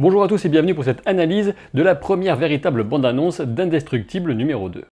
Bonjour à tous et bienvenue pour cette analyse de la première véritable bande-annonce d'Indestructible numéro 2.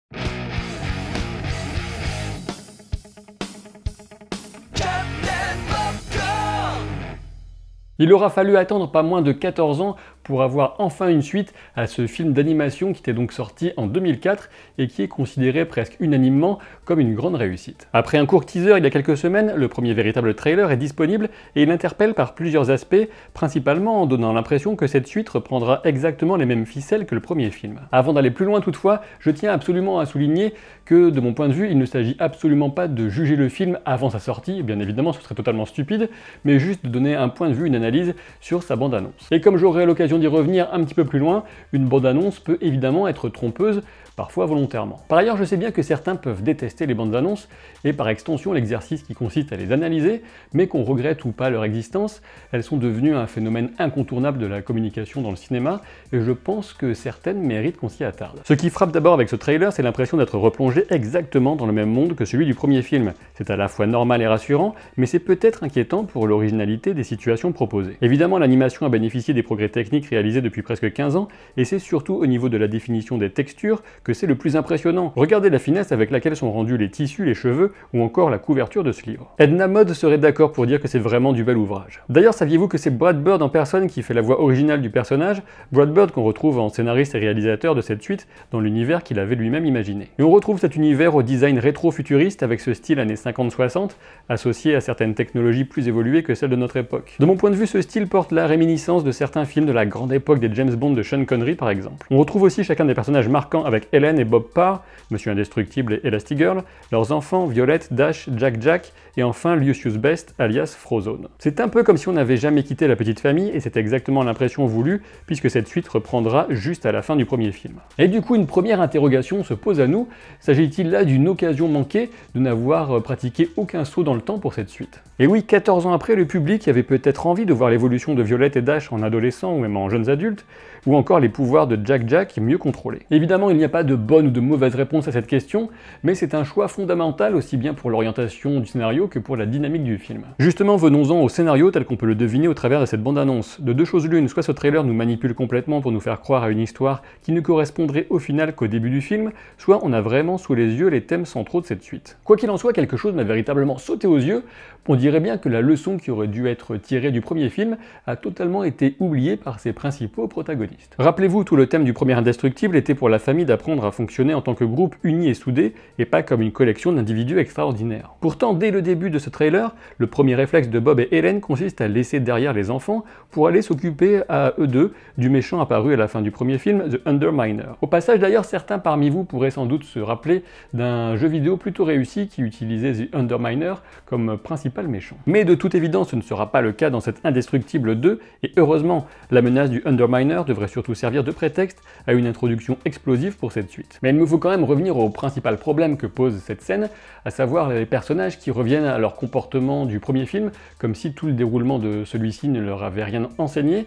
Il aura fallu attendre pas moins de 14 ans pour avoir enfin une suite à ce film d'animation qui était donc sorti en 2004 et qui est considéré presque unanimement comme une grande réussite. Après un court teaser il y a quelques semaines, le premier véritable trailer est disponible et il interpelle par plusieurs aspects, principalement en donnant l'impression que cette suite reprendra exactement les mêmes ficelles que le premier film. Avant d'aller plus loin toutefois, je tiens absolument à souligner que de mon point de vue, il ne s'agit absolument pas de juger le film avant sa sortie, bien évidemment ce serait totalement stupide, mais juste de donner un point de vue, une analyse sur sa bande-annonce. Et comme j'aurai l'occasion d'y revenir un petit peu plus loin, une bande-annonce peut évidemment être trompeuse, parfois volontairement. Par ailleurs, je sais bien que certains peuvent détester les bandes annonces et par extension l'exercice qui consiste à les analyser, mais qu'on regrette ou pas leur existence, elles sont devenues un phénomène incontournable de la communication dans le cinéma et je pense que certaines méritent qu'on s'y attarde. Ce qui frappe d'abord avec ce trailer, c'est l'impression d'être replongé exactement dans le même monde que celui du premier film. C'est à la fois normal et rassurant, mais c'est peut-être inquiétant pour l'originalité des situations proposées. Évidemment, l'animation a bénéficié des progrès techniques réalisés depuis presque 15 ans et c'est surtout au niveau de la définition des textures que c'est le plus impressionnant. Regardez la finesse avec laquelle sont rendus les tissus, les cheveux ou encore la couverture de ce livre. Edna Mode serait d'accord pour dire que c'est vraiment du bel ouvrage. D'ailleurs, saviez-vous que c'est Brad Bird en personne qui fait la voix originale du personnage, Brad Bird qu'on retrouve en scénariste et réalisateur de cette suite dans l'univers qu'il avait lui-même imaginé. Et on retrouve cet univers au design rétro-futuriste avec ce style années 50-60 associé à certaines technologies plus évoluées que celles de notre époque. De mon point de vue, ce style porte la réminiscence de certains films de la grande époque des James Bond de Sean Connery par exemple. On retrouve aussi chacun des personnages marquants avec Helen et Bob Parr, Monsieur Indestructible et Elastigirl, leurs enfants Violette, Dash, Jack et enfin Lucius Best alias Frozone. C'est un peu comme si on n'avait jamais quitté la petite famille et c'est exactement l'impression voulue puisque cette suite reprendra juste à la fin du premier film. Et du coup une première interrogation se pose à nous, s'agit-il là d'une occasion manquée de n'avoir pratiqué aucun saut dans le temps pour cette suite? Et oui, 14 ans après, le public avait peut-être envie de voir l'évolution de Violette et Dash en adolescents ou même en jeunes adultes, ou encore les pouvoirs de Jack mieux contrôlés. Évidemment, il n'y a pas de bonne ou de mauvaise réponse à cette question, mais c'est un choix fondamental aussi bien pour l'orientation du scénario que pour la dynamique du film. Justement, venons-en au scénario tel qu'on peut le deviner au travers de cette bande-annonce. De deux choses l'une, soit ce trailer nous manipule complètement pour nous faire croire à une histoire qui ne correspondrait au final qu'au début du film, soit on a vraiment sous les yeux les thèmes centraux de cette suite. Quoi qu'il en soit, quelque chose m'a véritablement sauté aux yeux, on dirait bien que la leçon qui aurait dû être tirée du premier film a totalement été oubliée par ses principaux protagonistes. Rappelez-vous, tout le thème du premier Indestructible était pour la famille d'apprendre à fonctionner en tant que groupe uni et soudé, et pas comme une collection d'individus extraordinaires. Pourtant, dès le début de ce trailer, le premier réflexe de Bob et Helen consiste à laisser derrière les enfants pour aller s'occuper à eux deux du méchant apparu à la fin du premier film, The Underminer. Au passage d'ailleurs, certains parmi vous pourraient sans doute se rappeler d'un jeu vidéo plutôt réussi qui utilisait The Underminer comme principal méchant. Mais de toute évidence, ce ne sera pas le cas dans cet Indestructible 2, et heureusement, la menace du Underminer devrait surtout servir de prétexte à une introduction explosive pour cette suite. Mais il me faut quand même revenir au principal problème que pose cette scène, à savoir les personnages qui reviennent à leur comportement du premier film, comme si tout le déroulement de celui-ci ne leur avait rien enseigné,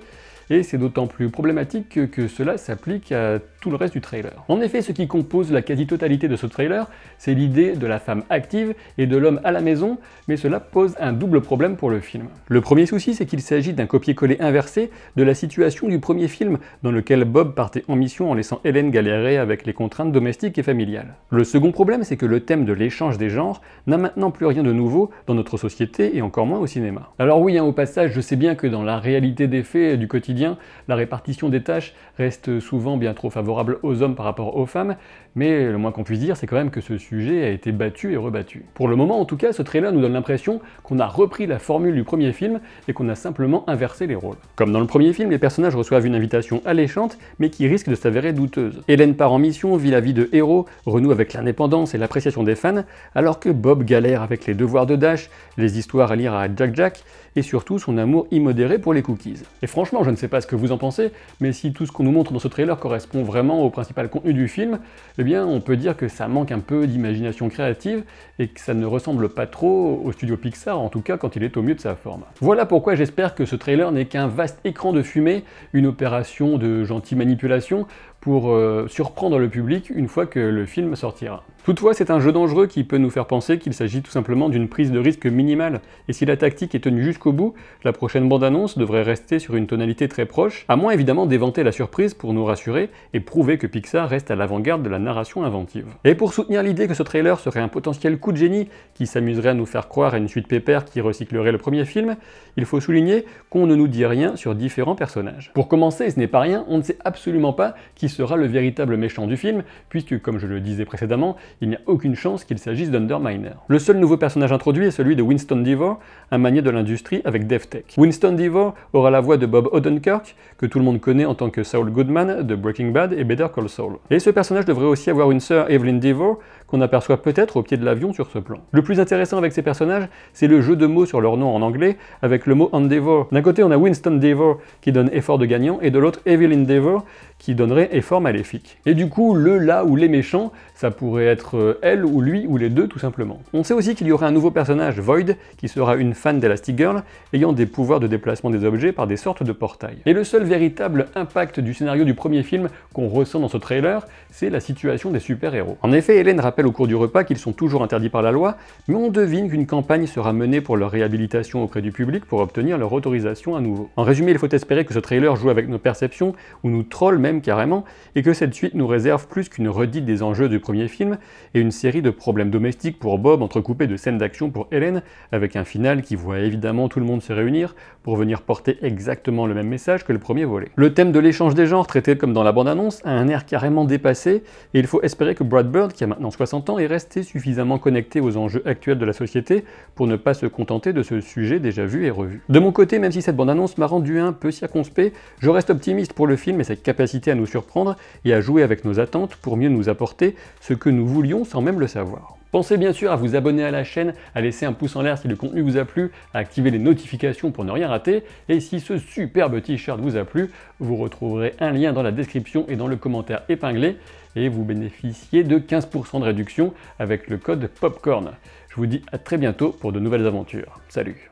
et c'est d'autant plus problématique que cela s'applique à tout le reste du trailer. En effet, ce qui compose la quasi-totalité de ce trailer, c'est l'idée de la femme active et de l'homme à la maison, mais cela pose un double problème pour le film. Le premier souci, c'est qu'il s'agit d'un copier-coller inversé de la situation du premier film, dans lequel Bob partait en mission en laissant Helen galérer avec les contraintes domestiques et familiales. Le second problème, c'est que le thème de l'échange des genres n'a maintenant plus rien de nouveau dans notre société et encore moins au cinéma. Alors oui, au passage, je sais bien que dans la réalité des faits du quotidien, la répartition des tâches reste souvent bien trop favorable aux hommes par rapport aux femmes, mais le moins qu'on puisse dire, c'est quand même que ce sujet a été battu et rebattu. Pour le moment, en tout cas, ce trailer nous donne l'impression qu'on a repris la formule du premier film et qu'on a simplement inversé les rôles. Comme dans le premier film, les personnages reçoivent une invitation alléchante, mais qui risque de s'avérer douteuse. Helen part en mission, vit la vie de héros, renoue avec l'indépendance et l'appréciation des fans, alors que Bob galère avec les devoirs de Dash, les histoires à lire à Jack, et surtout son amour immodéré pour les cookies. Et franchement, je ne sais pas ce que vous en pensez, mais si tout ce qu'on nous montre dans ce trailer correspond vraiment au principal contenu du film, eh bien on peut dire que ça manque un peu d'imagination créative et que ça ne ressemble pas trop au studio Pixar, en tout cas quand il est au mieux de sa forme. Voilà pourquoi j'espère que ce trailer n'est qu'un vaste écran de fumée, une opération de gentille manipulation, pour surprendre le public une fois que le film sortira. Toutefois, c'est un jeu dangereux qui peut nous faire penser qu'il s'agit tout simplement d'une prise de risque minimale, et si la tactique est tenue jusqu'au bout, la prochaine bande-annonce devrait rester sur une tonalité très proche, à moins évidemment d'éventer la surprise pour nous rassurer et prouver que Pixar reste à l'avant-garde de la narration inventive. Et pour soutenir l'idée que ce trailer serait un potentiel coup de génie qui s'amuserait à nous faire croire à une suite pépère qui recyclerait le premier film, il faut souligner qu'on ne nous dit rien sur différents personnages. Pour commencer, et ce n'est pas rien, on ne sait absolument pas qui sera le véritable méchant du film, puisque, comme je le disais précédemment, il n'y a aucune chance qu'il s'agisse d'Underminer. Le seul nouveau personnage introduit est celui de Winston Deavor, un magnat de l'industrie avec DevTech. Winston Deavor aura la voix de Bob Odenkirk, que tout le monde connaît en tant que Saul Goodman de Breaking Bad et Better Call Saul. Et ce personnage devrait aussi avoir une sœur, Evelyn Deavor, qu'on aperçoit peut-être au pied de l'avion sur ce plan. Le plus intéressant avec ces personnages, c'est le jeu de mots sur leur nom en anglais, avec le mot Endeavor. D'un côté, on a Winston Deavor qui donne effort de gagnant, et de l'autre, Evelyn Deavor qui donnerait effort maléfique. Et du coup, le, là ou les méchants, ça pourrait être elle ou lui ou les deux tout simplement. On sait aussi qu'il y aurait un nouveau personnage, Void, qui sera une fan d'Elastigirl, ayant des pouvoirs de déplacement des objets par des sortes de portails. Et le seul véritable impact du scénario du premier film qu'on ressent dans ce trailer, c'est la situation des super-héros. En effet, Hélène rappelle au cours du repas qu'ils sont toujours interdits par la loi, mais on devine qu'une campagne sera menée pour leur réhabilitation auprès du public pour obtenir leur autorisation à nouveau. En résumé, il faut espérer que ce trailer joue avec nos perceptions, ou nous troll même carrément, et que cette suite nous réserve plus qu'une redite des enjeux du premier film, et une série de problèmes domestiques pour Bob entrecoupés de scènes d'action pour Hélène, avec un final qui voit évidemment tout le monde se réunir pour venir porter exactement le même message que le premier volet. Le thème de l'échange des genres, traité comme dans la bande-annonce, a un air carrément dépassé, et il faut espérer que Brad Bird, qui a maintenant 60 ans, est resté suffisamment connecté aux enjeux actuels de la société pour ne pas se contenter de ce sujet déjà vu et revu. De mon côté, même si cette bande-annonce m'a rendu un peu circonspect, je reste optimiste pour le film et sa capacité à nous surprendre et à jouer avec nos attentes pour mieux nous apporter ce que nous voulions sans même le savoir. Pensez bien sûr à vous abonner à la chaîne, à laisser un pouce en l'air si le contenu vous a plu, à activer les notifications pour ne rien rater, et si ce superbe t-shirt vous a plu, vous retrouverez un lien dans la description et dans le commentaire épinglé, et vous bénéficiez de 15% de réduction avec le code POPCORN. Je vous dis à très bientôt pour de nouvelles aventures. Salut!